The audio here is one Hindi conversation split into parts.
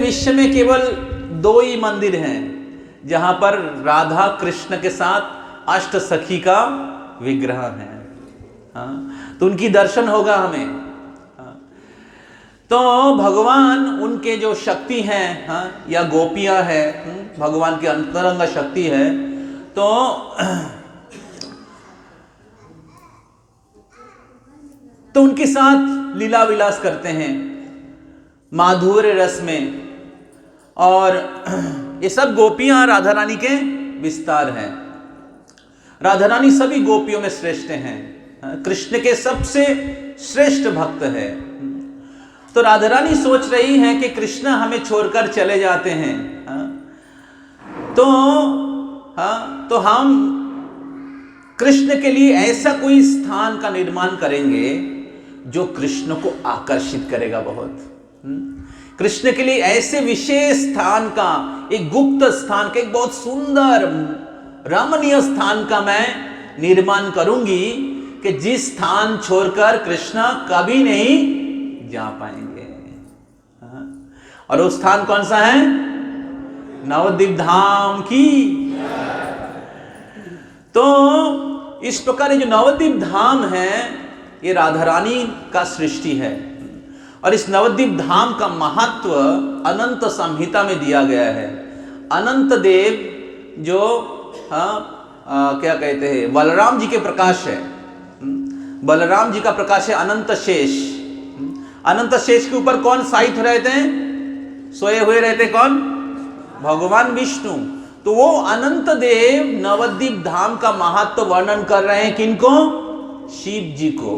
विश्व में केवल 2 ही मंदिर हैं जहां पर राधा कृष्ण के साथ अष्ट सखी का विग्रह है। हाँ, तो उनकी दर्शन होगा हमें। हाँ, तो भगवान उनके जो शक्ति हैं, हाँ, या गोपियां हैं, भगवान की अंतरंग शक्ति है, तो उनके साथ लीला विलास करते हैं माधुर्य रस में। और ये सब गोपियां राधा रानी के विस्तार हैं। राधा रानी सभी गोपियों में श्रेष्ठ हैं, कृष्ण के सबसे श्रेष्ठ भक्त है। तो राधा रानी सोच रही है कि कृष्ण हमें छोड़कर चले जाते हैं, तो हम कृष्ण के लिए ऐसा कोई स्थान का निर्माण करेंगे जो कृष्ण को आकर्षित करेगा बहुत। कृष्ण के लिए ऐसे विशेष स्थान का, एक गुप्त स्थान का, एक बहुत सुंदर रमणीय स्थान का मैं निर्माण करूंगी कि जिस स्थान छोड़कर कृष्ण कभी नहीं जा पाएंगे। और वो स्थान कौन सा है? नवद्वीप धाम की। तो इस प्रकार ये जो नवद्वीप धाम है ये राधा रानी का सृष्टि है। और इस नवद्वीप धाम का महत्व अनंत संहिता में दिया गया है। अनंत देव जो क्या कहते हैं, बलराम जी के प्रकाश है। बलराम जी का प्रकाश है अनंत शेष। अनंत शेष के ऊपर कौन साहित रहते हैं? सोए हुए रहते कौन? भगवान विष्णु। तो वो अनंत देव नवद्वीप धाम का महत्व वर्णन कर रहे हैं। किनको? शिव जी को।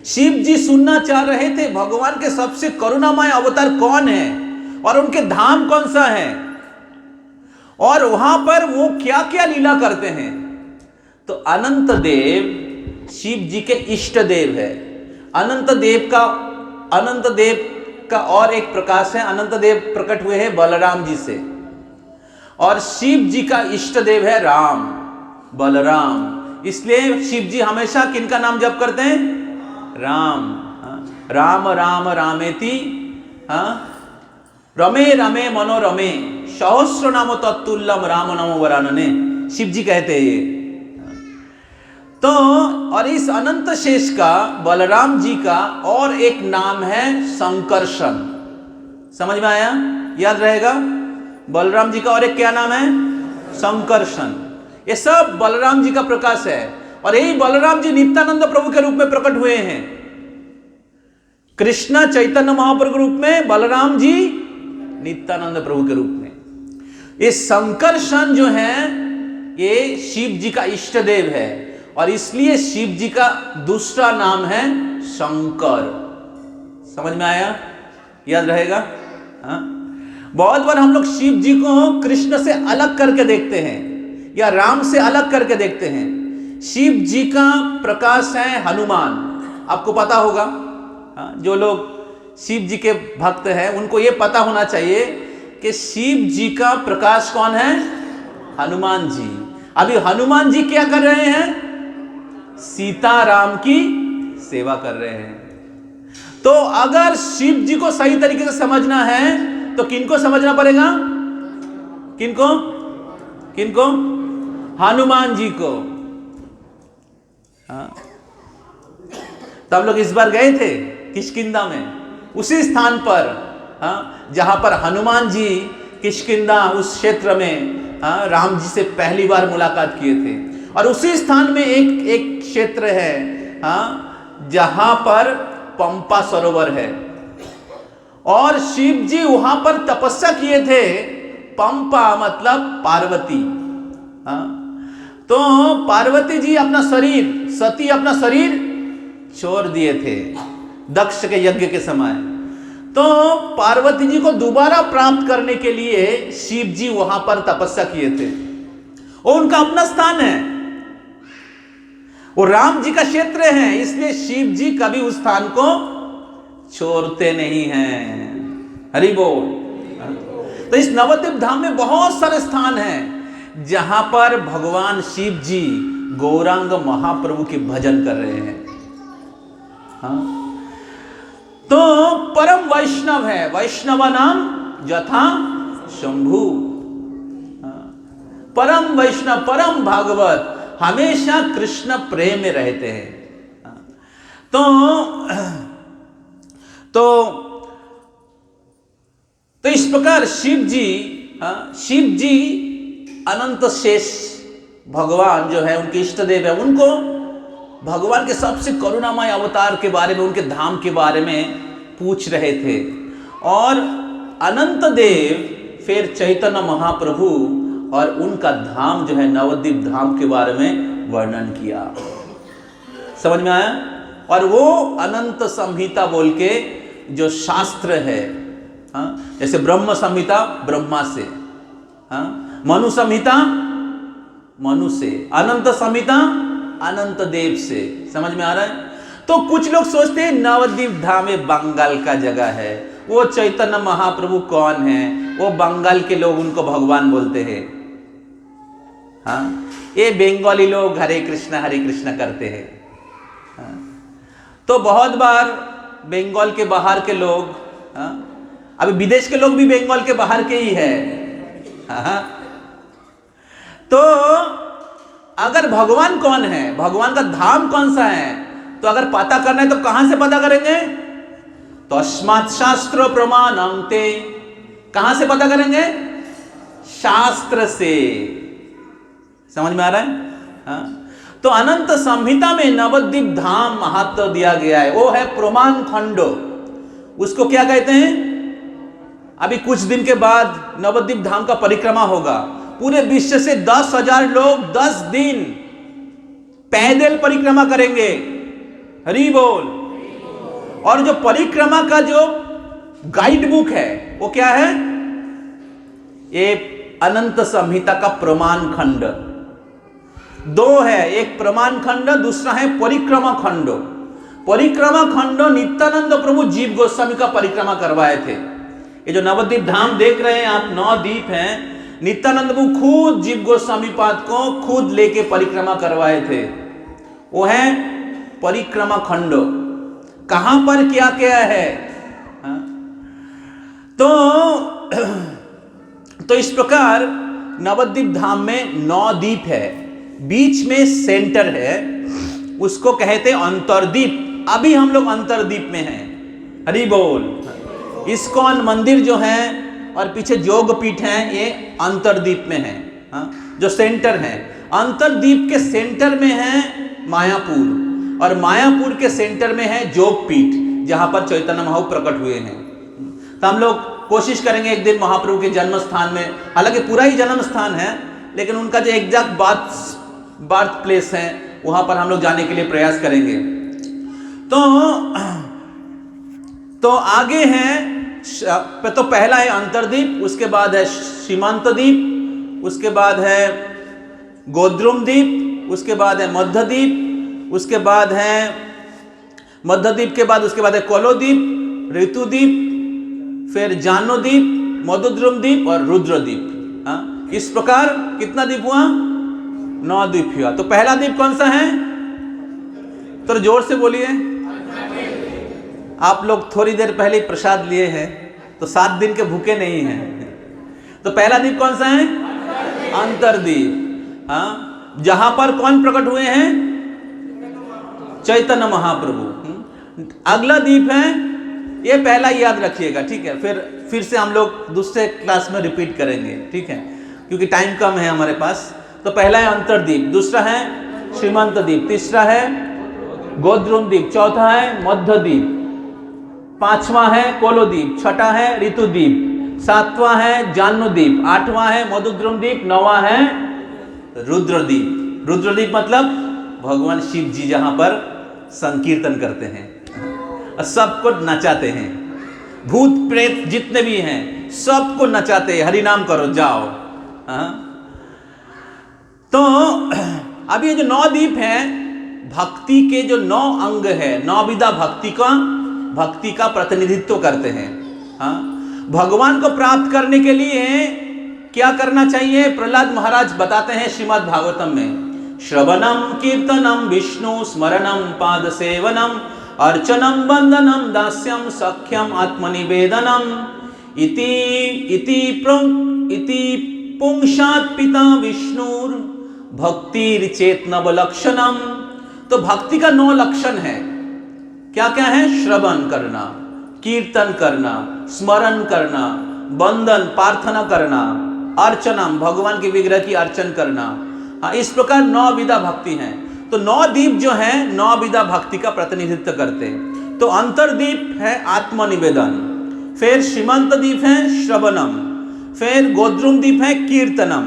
शिव जी सुनना चाह रहे थे भगवान के सबसे करुणामय अवतार कौन है और उनके धाम कौन सा है और वहां पर वो क्या क्या लीला करते हैं। तो अनंत देव शिव जी के इष्ट देव है। अनंत देव का और एक प्रकाश है। अनंत देव प्रकट हुए हैं बलराम जी से। और शिव जी का इष्ट देव है राम, बलराम। इसलिए शिव जी हमेशा किनका नाम जप करते हैं? राम। राम राम रामेति रमे रमे मनोरमे सहस्र नामो तत्तुल्यम राम नमो वरानने, शिव जी कहते हैं ये। तो और इस अनंत शेष का, बलराम जी का और एक नाम है संकर्षण। समझ में आया? याद रहेगा? बलराम जी का और एक क्या नाम है? संकर्षण। ये सब बलराम जी का प्रकाश है। और यही बलराम जी नित्यानंद प्रभु के रूप में प्रकट हुए हैं। कृष्ण चैतन्य महाप्रभु के रूप में, बलराम जी नित्यानंद प्रभु के रूप में। ये संकर्षण जो है ये शिव जी का इष्ट देव है और इसलिए शिव जी का दूसरा नाम है शंकर। समझ में आया? याद रहेगा? हाँ, बहुत बार हम लोग शिव जी को कृष्ण से अलग करके देखते हैं या राम से अलग करके देखते हैं। शिव जी का प्रकाश है हनुमान। आपको पता होगा, जो लोग शिव जी के भक्त हैं उनको ये पता होना चाहिए कि शिव जी का प्रकाश कौन है? हनुमान जी। अभी हनुमान जी क्या कर रहे हैं? सीता राम की सेवा कर रहे हैं। तो अगर शिव जी को सही तरीके से समझना है तो किनको समझना पड़ेगा? किनको? किनको? हनुमान जी को। तो हम लोग इस बार गए थे किष्किंधा में, उसी स्थान पर जहां पर हनुमान जी किष्किंधा उस क्षेत्र में राम जी से पहली बार मुलाकात किए थे। और उसी स्थान में एक क्षेत्र है जहां पर पंपा सरोवर है और शिव जी वहां पर तपस्या किए थे। पंपा मतलब पार्वती। तो पार्वती जी अपना शरीर, सती अपना शरीर छोड़ दिए थे दक्ष के यज्ञ के समय। तो पार्वती जी को दोबारा प्राप्त करने के लिए शिव जी वहां पर तपस्या किए थे। वो उनका अपना स्थान है, वो राम जी का क्षेत्र है, इसलिए शिव जी कभी उस स्थान को छोड़ते नहीं हैं। हरि बोल। तो इस नवद्वीप धाम में बहुत सारे स्थान हैं जहां पर भगवान शिव जी गौरांग महाप्रभु के भजन कर रहे हैं। हाँ? तो परम वैष्णव है, वैष्णव नाम यथा शंभु। परम वैष्णव, परम भागवत हमेशा कृष्ण प्रेम में रहते हैं। तो इस प्रकार शिव जी अनंत शेष भगवान जो है, उनके इष्ट देव है, उनको भगवान के सबसे करुणामय अवतार के बारे में, उनके धाम के बारे में पूछ रहे थे। और अनंत देव फिर चैतन्य महाप्रभु और उनका धाम जो है नवद्वीप धाम के बारे में वर्णन किया। समझ में आया? और वो अनंत संहिता बोल के जो शास्त्र है, जैसे ब्रह्म संहिता ब्रह्मा से, मनु संहिता मनु से, अनंत संहिता अनंत देव से। समझ में आ रहा है? तो कुछ लोग सोचते हैं नवद्वीप धाम में बंगाल का जगह है, वो चैतन्य महाप्रभु कौन है, वो बंगाल के लोग उनको भगवान बोलते हैं। ये बंगाली लोग हरे कृष्णा करते हैं। तो बहुत बार बंगाल के बाहर के लोग, अभी विदेश के लोग भी बंगाल के बाहर के ही है। तो अगर भगवान कौन है, भगवान का धाम कौन सा है, तो अगर पता करना है तो कहां से पता करेंगे? तो अस्मात् शास्त्र प्रमाणं ते, कहां से पता करेंगे? शास्त्र से। समझ में आ रहा है? तो अनंत संहिता में नवद्वीप धाम महत्व दिया गया है, वो है प्रमाण खंड। उसको क्या कहते हैं? अभी कुछ दिन के बाद नवद्वीप धाम का परिक्रमा होगा। पूरे विश्व से 10,000 लोग 10 दिन पैदल परिक्रमा करेंगे। हरि बोल। और जो परिक्रमा का जो गाइड बुक है वो क्या है? ये अनंत संहिता का प्रमाण खंड। दो है, एक प्रमाण खंड, दूसरा है परिक्रमा खंड। परिक्रमा खंड नित्यानंद प्रभु जीव गोस्वामी का परिक्रमा करवाए थे। ये जो नवद्वीप धाम देख रहे हैं आप, 9 द्वीप हैं, नित्यानंद प्रभु खुद जीव गोस्वामी पाद को खुद लेके परिक्रमा करवाए थे। वो है परिक्रमा खंड। कहां पर क्या क्या है? तो इस प्रकार नवद्वीप धाम में 9 द्वीप है, बीच में सेंटर है, उसको कहते हैं अंतरद्वीप। अभी हम लोग अंतरद्वीप में हैं। हरि बोल। इस्कॉन मंदिर जो है और पीछे जोगपीठ है, ये अंतरद्वीप में है। जो सेंटर है, अंतरद्वीप के सेंटर में है मायापुर, और मायापुर के सेंटर में है जोगपीठ, जहां पर चैतन्य महाप्रभु प्रकट हुए हैं। तो हम लोग कोशिश करेंगे एक दिन महाप्रभु के जन्म स्थान में, हालांकि पूरा ही जन्म स्थान है, लेकिन उनका जो एग्जैक्ट बर्थ प्लेस है वहां पर हम लोग जाने के लिए प्रयास करेंगे। तो आगे है, तो पहला है अंतरद्वीप, उसके बाद है सीमांत द्वीप, उसके बाद है गोद्रुम द्वीप, उसके बाद है मध्यद्वीप, उसके बाद है मध्यद्वीप के बाद उसके बाद है कोलोद्वीप, ऋतुद्वीप, फिर जानोद्वीप, मधुद्रुम द्वीप और रुद्रद्वीप। इस प्रकार कितना द्वीप हुआ? 9 द्वीप हुआ। तो पहला द्वीप कौन सा है? तो जोर से बोलिए। आप लोग थोड़ी देर पहले ही प्रसाद लिए हैं, तो 7 दिन के भूखे नहीं हैं। तो पहला द्वीप कौन सा है? अंतरद्वीप। जहां पर कौन प्रकट हुए हैं? चैतन्य महाप्रभु। अगला द्वीप है, ये पहला याद रखिएगा, ठीक है? फिर से हम लोग दूसरे क्लास में रिपीट करेंगे, ठीक है? क्योंकि टाइम कम है हमारे पास। तो पहला है अंतरद्वीप, दूसरा है सीमांत द्वीप, तीसरा है गोद्रुम द्वीप, चौथा है मध्यद्वीप, 5वां है कोलोद्वीप, 6ठा है ऋतुद्वीप, 7वां है जानोद्वीप, 8वां है मधुद्रुम द्वीप, 9वां है रुद्रद्वीप। रुद्रद्वीप मतलब भगवान शिव जी जहां पर संकीर्तन करते हैं, सबको नचाते हैं, भूत प्रेत जितने भी हैं सबको नचाते हैं, हरि नाम करो जाओ। तो अब ये जो 9 द्वीप है, भक्ति के जो 9 अंग है, 9 विधा भक्ति का प्रतिनिधित्व करते हैं। भगवान को प्राप्त करने के लिए क्या करना चाहिए? प्रहलाद महाराज बताते हैं श्रीमद् भागवतम में, श्रवणम कीर्तनम विष्णु स्मरणम पाद सेवनम अर्चनम वंदनम दास्यम सख्यम आत्मनिवेदनम, इति पुंसात् पिता विष्णुर भक्तिर चेतनव लक्षणम। तो भक्ति का 9 लक्षण है। क्या क्या है? श्रवण करना, कीर्तन करना, स्मरण करना, वंदन प्रार्थना करना, अर्चनम भगवान के विग्रह की अर्चन करना। हाँ, इस प्रकार 9 विधा भक्ति हैं। तो 9 दीप जो है 9 विधा भक्ति का प्रतिनिधित्व करते हैं। तो अंतरदीप है आत्मनिवेदन, फिर सीमंत दीप है श्रवणम, फिर गोद्रुम दीप है कीर्तनम,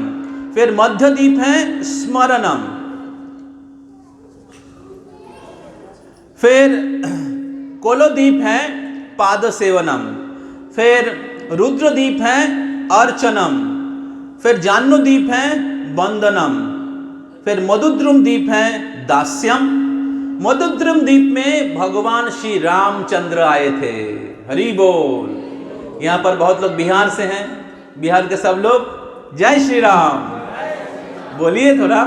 फिर मध्य दीप है स्मरणम, फिर कोलोदीप है पाद सेवनम, फिर रुद्रदीप है अर्चनम, फिर जाह्नवीदीप है वंदनम, फिर मधुद्रुम दीप है दास्यम। मधुद्रुम दीप में भगवान श्री रामचंद्र आए थे। हरि बोल। यहाँ पर बहुत लोग बिहार से हैं, बिहार के सब लोग जय श्री राम बोलिए थोड़ा।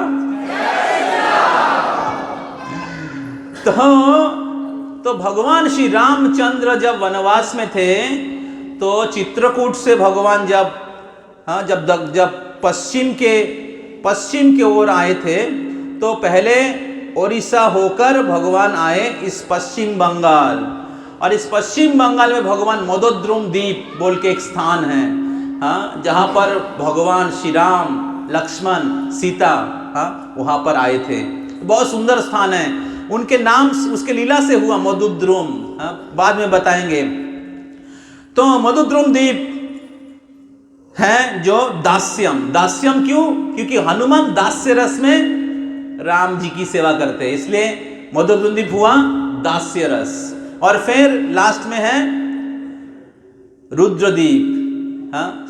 तो भगवान श्री रामचंद्र जब वनवास में थे तो चित्रकूट से भगवान जब पश्चिम के ओर आए थे तो पहले ओडिशा होकर भगवान आए इस पश्चिम बंगाल, और इस पश्चिम बंगाल में भगवान मधुद्रुम द्वीप बोल के एक स्थान है, हाँ, जहाँ पर भगवान श्री राम लक्ष्मण सीता वहाँ पर आए थे। बहुत सुंदर स्थान है, उनके नाम उसके लीला से हुआ मधुद्रुम, बाद में बताएंगे। तो मधुद्रुम द्वीप है जो दास्यम। दास्यम क्यों? क्योंकि हनुमान दास्य रस में राम जी की सेवा करते हैं, इसलिए मधुद्रुम द्वीप हुआ दास्य रस। और फिर लास्ट में है रुद्रदीप,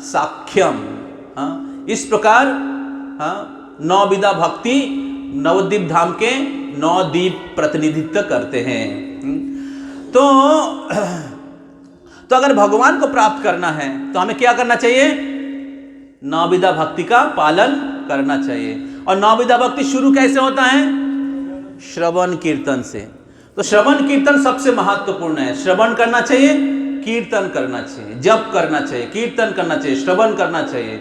साख्यम। इस प्रकार 9 विधा भक्ति नवद्वीप धाम के 9 दीप प्रतिनिधित्व करते हैं। तो अगर भगवान को प्राप्त करना है तो हमें क्या करना चाहिए? 9 विधा भक्ति का पालन करना चाहिए। और 9 विधा भक्ति शुरू कैसे होता है? श्रवण कीर्तन से। तो श्रवण कीर्तन सबसे महत्वपूर्ण है। श्रवण करना चाहिए, कीर्तन करना चाहिए, जप करना चाहिए, कीर्तन करना चाहिए, श्रवण करना चाहिए।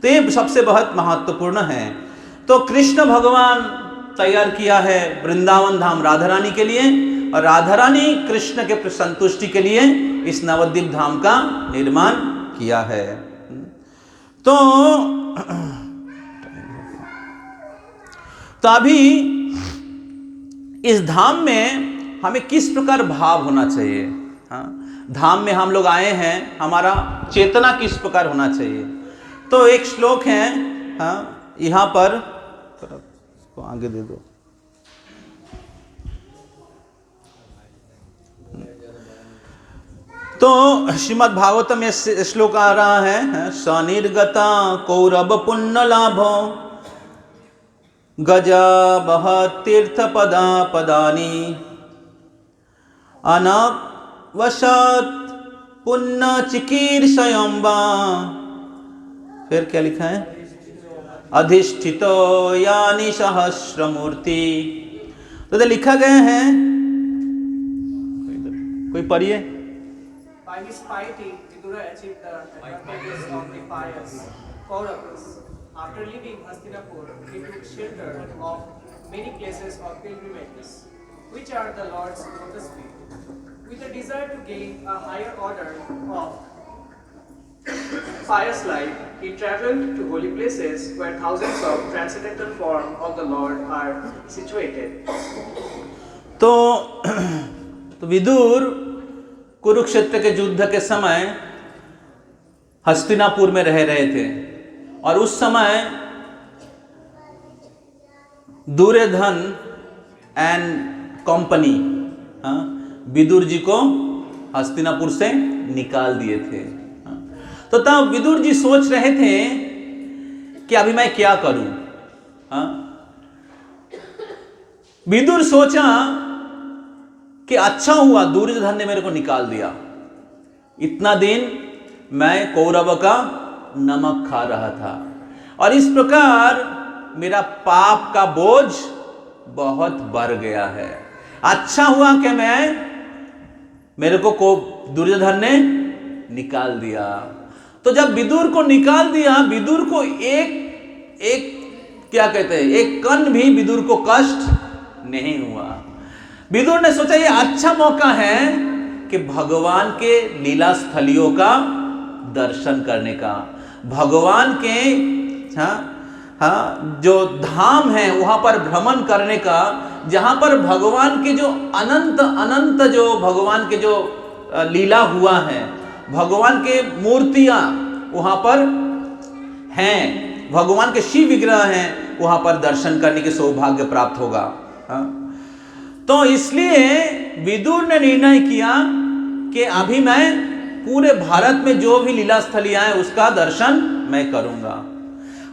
तो ये सबसे बहुत महत्वपूर्ण है। तो कृष्ण भगवान तैयार किया है वृंदावन धाम राधा रानी के लिए, और राधा रानी कृष्ण के संतुष्टि के लिए इस नवद्वीप धाम का निर्माण किया है। तो अभी इस धाम में हमें किस प्रकार भाव होना चाहिए? धाम में हम लोग आए हैं, हमारा चेतना किस प्रकार होना चाहिए? तो एक श्लोक है, यहाँ पर तो आगे दे दो। तो श्रीमद् भागवतम में श्लोक आ रहा है, स्वनिर्गता कौरव पुण्य लाभो गजा बह तीर्थ पदा पदानी अनवशत पुण्य चिकीर्षयम्बा। फिर क्या लिखा है? अधिष्ठितो यानी सहस्रमूर्ति। तो लिखा गया है, कोई पढ़िए। By his piety, Vidura achieved the advantages of the pious Kauravas. After leaving Hastinapur, he took shelter of many places of pilgrimages, which are the Lord's lotus feet. With a desire to gain a higher order of pious life, he traveled to holy places where thousands of transcendental forms of the Lord are situated. तो विदुर कुरुक्षेत्र के युद्ध के समय हस्तिनापुर में रह रहे थे, और उस समय दुर्योधन एंड कंपनी विदुर जी को हस्तिनापुर से निकाल दिए थे। तो तब विदुर जी सोच रहे थे कि अभी मैं क्या करूं। विदुर सोचा कि अच्छा हुआ दुर्योधन ने मेरे को निकाल दिया, इतना दिन मैं कौरव का नमक खा रहा था, और इस प्रकार मेरा पाप का बोझ बहुत बढ़ गया है। अच्छा हुआ कि मेरे को दुर्योधन ने निकाल दिया। तो जब विदुर को निकाल दिया, विदुर को एक क्या कहते हैं, एक कण भी विदुर को कष्ट नहीं हुआ। विदुर ने सोचा ये अच्छा मौका है कि भगवान के लीला स्थलियों का दर्शन करने का, भगवान के जो धाम है वहां पर भ्रमण करने का, जहां पर भगवान के जो अनंत जो भगवान के जो लीला हुआ है, भगवान के मूर्तियां वहां पर हैं, भगवान के शिव विग्रह हैं, वहां पर दर्शन करने के सौभाग्य प्राप्त होगा। तो इसलिए विदुर ने निर्णय किया कि अभी मैं पूरे भारत में जो भी लीला स्थलियां हैं उसका दर्शन मैं करूंगा।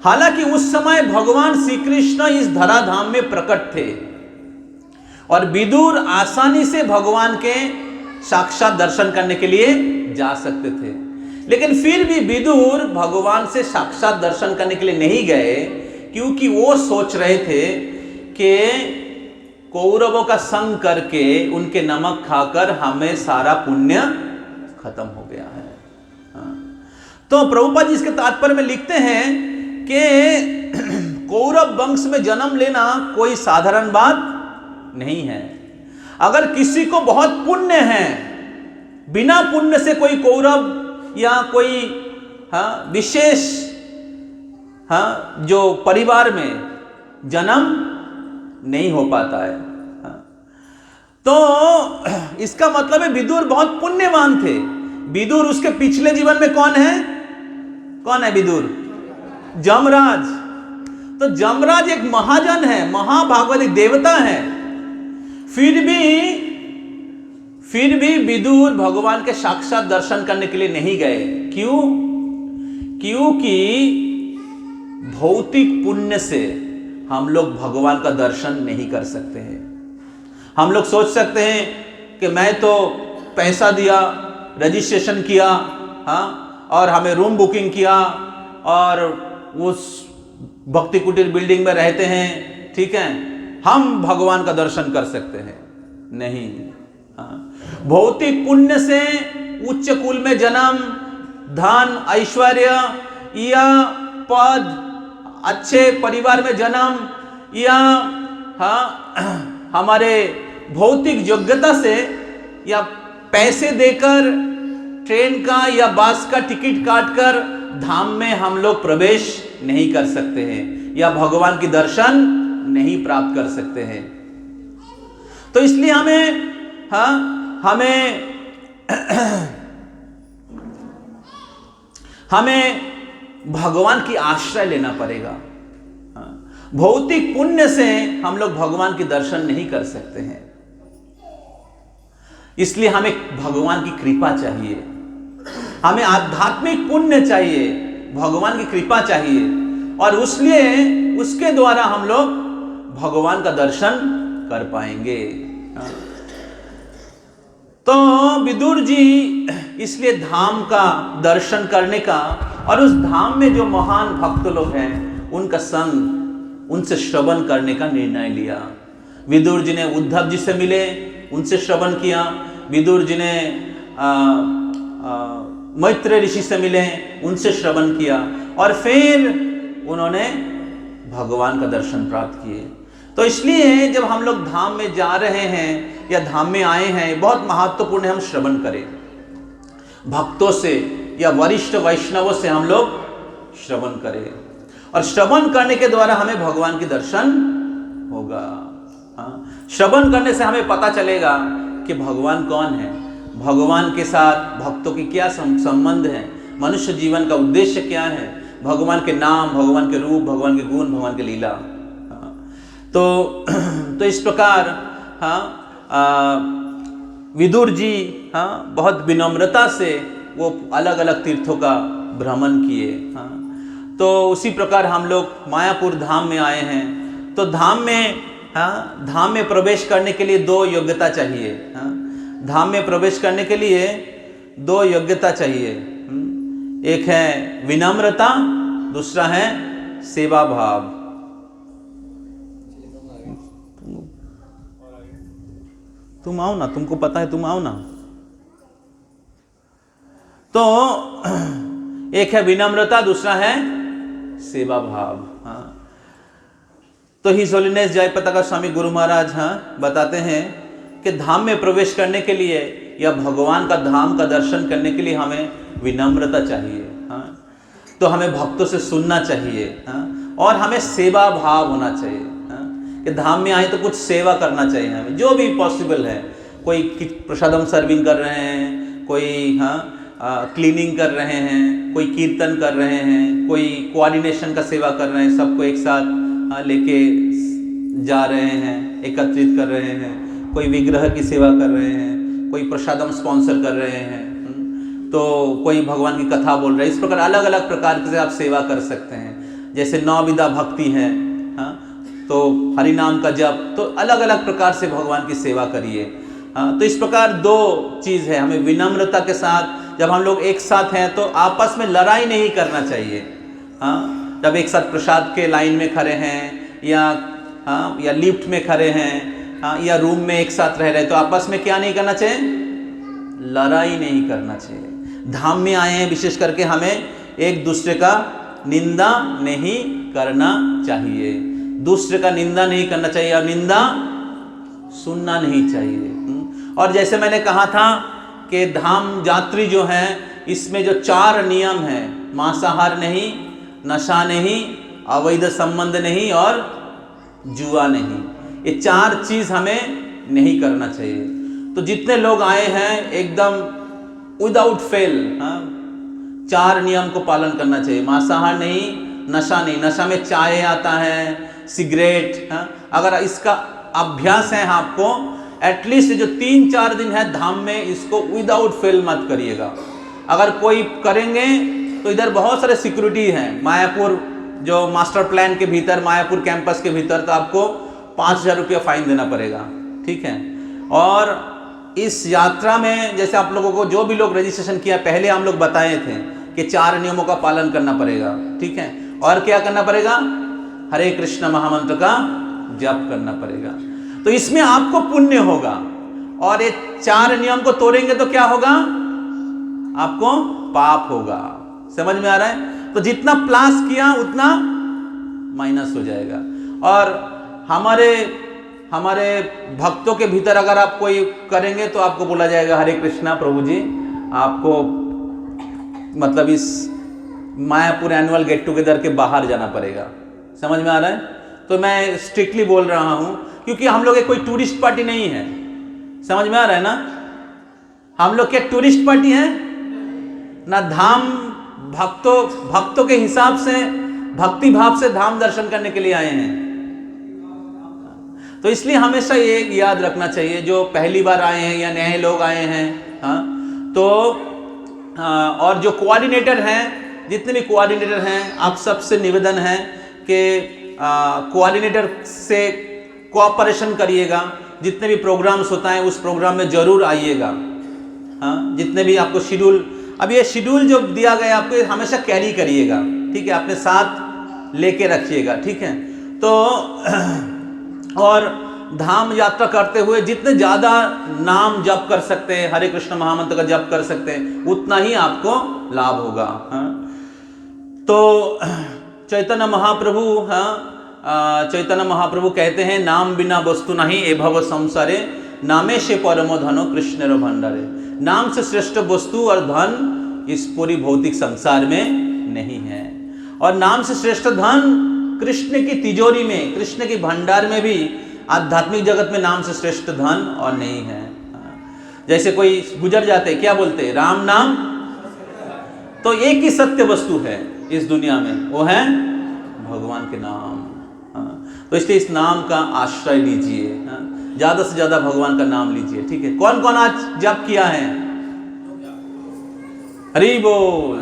हालांकि उस समय भगवान श्री कृष्ण इस धराधाम में प्रकट थे और विदुर आसानी से भगवान के साक्षात दर्शन करने के लिए जा सकते थे, लेकिन फिर भी विदुर भगवान से साक्षात दर्शन करने के लिए नहीं गए, क्योंकि वो सोच रहे थे कि कौरवों का संग करके उनके नमक खाकर हमें सारा पुण्य खत्म हो गया है। तो प्रभुपाद जी इसके तात्पर्य में लिखते हैं कि कौरव वंश में जन्म लेना कोई साधारण बात नहीं है। अगर किसी को बहुत पुण्य है, बिना पुण्य से कोई कौरव या कोई विशेष जो परिवार में जन्म नहीं हो पाता है। तो इसका मतलब है विदुर बहुत पुण्यवान थे। विदुर उसके पिछले जीवन में कौन है विदुर? जमराज। तो जमराज एक महाजन है, महाभागवत एक देवता है। फिर भी विदुर भगवान के साक्षात दर्शन करने के लिए नहीं गए। क्यों? क्योंकि भौतिक पुण्य से हम लोग भगवान का दर्शन नहीं कर सकते हैं। हम लोग सोच सकते हैं कि मैं तो पैसा दिया, रजिस्ट्रेशन किया, और हमें रूम बुकिंग किया और उस भक्ति कुटीर बिल्डिंग में रहते हैं, ठीक है, हम भगवान का दर्शन कर सकते हैं। नहीं। भौतिक पुण्य से उच्च कुल में जन्म, धन, ऐश्वर्य या पद, अच्छे परिवार में जन्म या हमारे भौतिक योग्यता से या पैसे देकर ट्रेन का या बस का टिकट काटकर धाम में हम लोग प्रवेश नहीं कर सकते हैं या भगवान की दर्शन नहीं प्राप्त कर सकते हैं। तो इसलिए हमें भगवान की आश्रय लेना पड़ेगा। भौतिक पुण्य से हम लोग भगवान की दर्शन नहीं कर सकते हैं, इसलिए हमें भगवान की कृपा चाहिए, हमें आध्यात्मिक पुण्य चाहिए, भगवान की कृपा चाहिए, और इसलिए उसके द्वारा हम लोग भगवान का दर्शन कर पाएंगे। तो विदुर जी इसलिए धाम का दर्शन करने का और उस धाम में जो महान भक्त लोग हैं उनका संग, उनसे श्रवण करने का निर्णय लिया। विदुर जी ने उद्धव जी से मिले, उनसे श्रवण किया। विदुर जी ने मैत्रेय ऋषि से मिले, उनसे श्रवण किया, और फिर उन्होंने भगवान का दर्शन प्राप्त किए। तो इसलिए जब हम लोग धाम में जा रहे हैं या धाम में आए हैं, बहुत महत्वपूर्ण है हम श्रवण करें। भक्तों से या वरिष्ठ वैष्णवों से हम लोग श्रवण करें, और श्रवण करने के द्वारा हमें भगवान के दर्शन होगा। श्रवण करने से हमें पता चलेगा कि भगवान कौन है, भगवान के साथ भक्तों की क्या संबंध है, मनुष्य जीवन का उद्देश्य क्या है, भगवान के नाम, भगवान के रूप, भगवान के गुण, भगवान के लीला। तो इस प्रकार विदुर जी बहुत विनम्रता से वो अलग अलग तीर्थों का भ्रमण किए। तो उसी प्रकार हम लोग मायापुर धाम में आए हैं। तो धाम में प्रवेश करने के लिए दो योग्यता चाहिए। धाम में प्रवेश करने के लिए दो योग्यता चाहिए। एक है विनम्रता, दूसरा है सेवा भाव। तुम आओ ना, तुमको पता है, तुम आओ ना। तो एक है विनम्रता, दूसरा है सेवा भाव। हाँ, तो हिज होलीनेस जय पताका स्वामी गुरु महाराज बताते हैं कि धाम में प्रवेश करने के लिए या भगवान का धाम का दर्शन करने के लिए हमें विनम्रता चाहिए। हाँ, तो हमें भक्तों से सुनना चाहिए। हाँ, और हमें सेवा भाव होना चाहिए। हाँ, कि धाम में आए तो कुछ सेवा करना चाहिए हमें, जो भी पॉसिबल है। कोई प्रसादम सर्विंग कर रहे हैं, कोई क्लीनिंग कर रहे हैं, कोई कीर्तन कर रहे हैं, कोई कोऑर्डिनेशन का सेवा कर रहे हैं, सबको एक साथ लेके जा रहे हैं, एकत्रित कर रहे हैं, कोई विग्रह की सेवा कर रहे हैं, कोई प्रसादम स्पॉन्सर कर रहे हैं, तो कोई भगवान की कथा बोल रहे हैं। इस प्रकार अलग अलग प्रकार से आप सेवा कर सकते हैं। जैसे 9 विधा भक्ति है, तो हरि नाम का जप, तो अलग अलग प्रकार से भगवान की सेवा करिए। तो इस प्रकार 2 चीज़ है, हमें विनम्रता के साथ जब हम लोग एक साथ हैं तो आपस में लड़ाई नहीं करना चाहिए। हाँ, जब एक साथ प्रसाद के लाइन में खड़े हैं या लिफ्ट में खड़े हैं, या रूम में एक साथ रह रहे, तो आपस में क्या नहीं करना चाहिए, लड़ाई नहीं करना चाहिए। धाम में आए हैं विशेष करके हमें एक दूसरे का निंदा नहीं करना चाहिए, दूसरे का निंदा नहीं करना चाहिए और निंदा सुनना नहीं चाहिए। और जैसे मैंने कहा था कि धाम यात्री जो हैं, इसमें जो 4 नियम हैं, मांसाहार नहीं, नशा नहीं, अवैध संबंध नहीं और जुआ नहीं, ये 4 चीज़ हमें नहीं करना चाहिए। तो जितने लोग आए हैं एकदम विदाउट फेल 4 नियम को पालन करना चाहिए। मांसाहार नहीं, नशा नहीं, नशा में चाय आता है, सिगरेट, अगर इसका अभ्यास है आपको, एटलीस्ट जो 3-4 दिन है धाम में, इसको विदाउट फेल मत करिएगा। अगर कोई करेंगे तो इधर बहुत सारे सिक्योरिटी हैं, मायापुर जो मास्टर प्लान के भीतर, मायापुर कैंपस के भीतर, तो आपको 5,000 रुपया फाइन देना पड़ेगा, ठीक है। और इस यात्रा में जैसे आप लोगों को जो भी लोग रजिस्ट्रेशन किया, पहले हम लोग बताए थे कि 4 नियमों का पालन करना पड़ेगा, ठीक है। और क्या करना पड़ेगा, हरे कृष्ण महामंत्र का जप करना पड़ेगा। तो इसमें आपको पुण्य होगा, और ये 4 नियम को तोड़ेंगे तो क्या होगा, आपको पाप होगा। समझ में आ रहा है? तो जितना प्लस किया उतना माइनस हो जाएगा। और हमारे भक्तों के भीतर अगर आप कोई करेंगे तो आपको बोला जाएगा, हरे कृष्णा प्रभु जी, आपको मतलब इस मायापुर एनुअल गेट टुगेदर के बाहर जाना पड़ेगा। समझ में आ रहा है? तो मैं स्ट्रिक्टली बोल रहा हूं, क्योंकि हम लोग एक कोई टूरिस्ट पार्टी नहीं है। समझ में आ रहा है ना? हम लोग क्या टूरिस्ट पार्टी है ना, धाम भक्तों के हिसाब से, भक्ति भाव से धाम दर्शन करने के लिए आए हैं। तो इसलिए हमेशा ये याद रखना चाहिए, जो पहली बार आए हैं या नए लोग आए हैं, तो और जो कोऑर्डिनेटर हैं, जितने भी कोऑर्डिनेटर हैं, आप सबसे निवेदन है कि कोऑर्डिनेटर से कोऑपरेशन करिएगा। जितने भी प्रोग्राम्स होता है उस प्रोग्राम में जरूर आइएगा। जितने भी आपको शेड्यूल, अब ये शेड्यूल जो दिया गया आपको हमेशा कैरी करिएगा, ठीक है, अपने साथ लेके रखिएगा, ठीक है। तो और धाम यात्रा करते हुए जितने ज़्यादा नाम जप कर सकते हैं, हरे कृष्ण महामंत्र का जप कर सकते हैं, उतना ही आपको लाभ होगा। तो चैतन्य महाप्रभु कहते हैं, नाम बिना वस्तु नहीं ए भव संसारे, नामे से परमो धनो कृष्णेरो भंडारे। नाम से श्रेष्ठ वस्तु और धन इस पूरी भौतिक संसार में नहीं है। और नाम से श्रेष्ठ धन कृष्ण की तिजोरी में, कृष्ण की भंडार में भी, आध्यात्मिक जगत में नाम से श्रेष्ठ धन और नहीं है। जैसे कोई गुजर जाते, क्या बोलते, राम नाम, तो एक ही सत्य वस्तु है इस दुनिया में, वो है भगवान के नाम। तो इसलिए इस नाम का आश्रय लीजिए, ज्यादा से ज्यादा भगवान का नाम लीजिए, ठीक है। कौन कौन आज जप किया है? हरि बोल।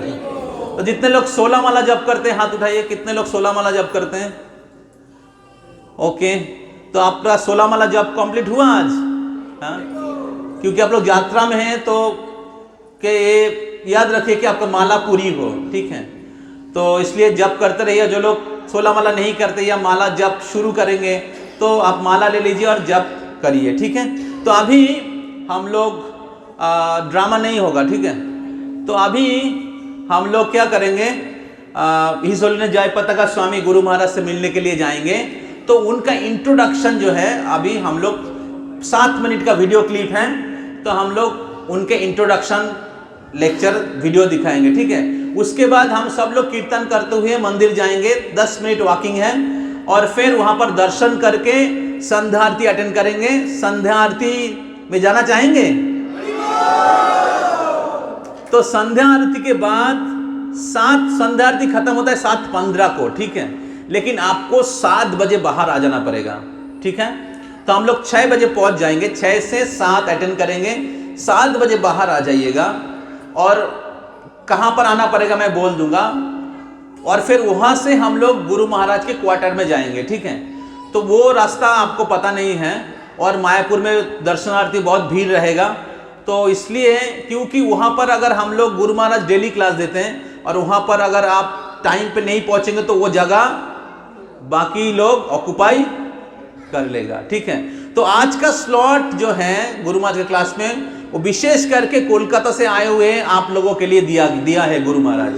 तो जितने लोग 16 माला जप करते हैं हाथ उठाइए, कितने लोग 16 माला जप करते हैं? ओके, तो आपका 16 माला जप कंप्लीट हुआ आज? क्योंकि आप लोग यात्रा में हैं, तो के ये याद रखिए कि आपका माला पूरी हो, ठीक है। तो इसलिए जप करते रहिए। जो लोग 16 माला नहीं करते या माला जप शुरू करेंगे, तो आप माला ले लीजिए और जप करिए, ठीक है। तो अभी हम लोग ड्रामा नहीं होगा, ठीक है। तो अभी हम लोग क्या करेंगे, हिज होलीनेस जयपताका स्वामी गुरु महाराज से मिलने के लिए जाएंगे। तो उनका इंट्रोडक्शन जो है, अभी हम लोग 7 मिनट का वीडियो क्लिप है, तो हम लोग उनके इंट्रोडक्शन लेक्चर वीडियो दिखाएंगे, ठीक है। उसके बाद हम सब लोग कीर्तन करते हुए मंदिर जाएंगे, 10 मिनट वॉकिंग है, और फिर वहां पर दर्शन करके संध्या आरती अटेंड करेंगे। संध्या आरती में जाना चाहेंगे? तो संध्या आरती के बाद संध्या आरती खत्म होता है 7:15 को, ठीक है, लेकिन आपको 7 बजे बाहर आ जाना पड़ेगा, ठीक है। तो हम लोग 6 बजे पहुंच जाएंगे, 6 से 7 अटेंड करेंगे, 7 बजे बाहर आ जाइएगा। और कहां पर आना पड़ेगा मैं बोल दूंगा, और फिर वहां से हम लोग गुरु महाराज के क्वार्टर में जाएंगे, ठीक है। तो वो रास्ता आपको पता नहीं है, और मायापुर में दर्शनार्थी बहुत भीड़ रहेगा, तो इसलिए क्योंकि वहां पर अगर हम लोग, गुरु महाराज डेली क्लास देते हैं, और वहां पर अगर आप टाइम पे नहीं पहुंचेंगे तो वो जगह बाकी लोग ऑक्युपाई कर लेगा, ठीक है। तो आज का स्लॉट जो है गुरु महाराज के क्लास में, वो विशेष करके कोलकाता से आए हुए आप लोगों के लिए दिया है गुरु महाराज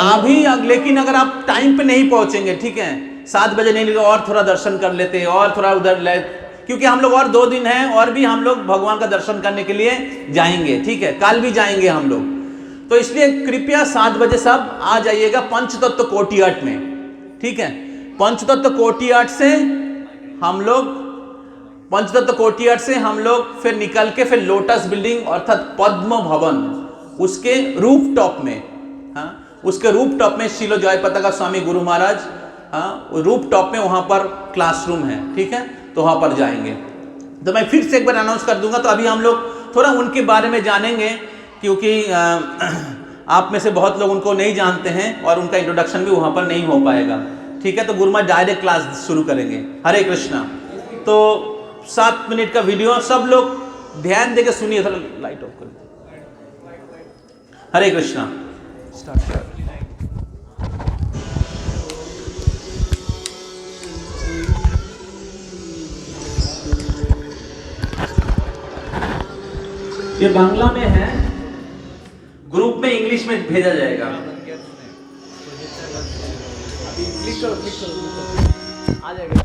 अभी। लेकिन अगर आप टाइम पे नहीं पहुंचेंगे, ठीक है, 7 बजे नहीं, और थोड़ा दर्शन कर लेते, और थोड़ा उधर क्योंकि हम लोग और 2 दिन हैं, और भी हम लोग भगवान का दर्शन करने के लिए जाएंगे, ठीक है, कल भी जाएंगे हम लोग। तो इसलिए कृपया 7 बजे सब आ जाइएगा पंचतत्व कोटियाट में, ठीक है। पंचतत्व कोटियाट से हम लोग फिर निकल के फिर लोटस बिल्डिंग अर्थात पद्म भवन, उसके रूफ टॉप में, उसके रूफ टॉप में शिलो जयपताका स्वामी गुरु महाराज, रूफ टॉप में वहां पर क्लासरूम है, ठीक है, तो वहां पर जाएंगे। तो मैं फिर से एक बार अनाउंस कर दूंगा। तो अभी हम लोग थोड़ा उनके बारे में जानेंगे, क्योंकि आप में से बहुत लोग उनको नहीं जानते हैं, और उनका इंट्रोडक्शन भी वहां पर नहीं हो पाएगा, ठीक है। तो गुरु महाराज डायरेक्ट क्लास शुरू करेंगे। हरे कृष्णा। तो 7 मिनट का वीडियो, सब लोग ध्यान देकर सुनिए, थोड़ा लाइट ऑफ कर। हरे कृष्णा। स्टार्ट। ये बांग्ला में है, ग्रुप में इंग्लिश में भेजा जाएगा। क्लिक करो, आ जाएगा।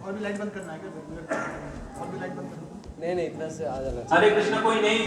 और भी लाइट बंद करना है क्या? और भी लाइट बंद करना? नहीं इतना से आ जाना। हरे कृष्णा। कोई नहीं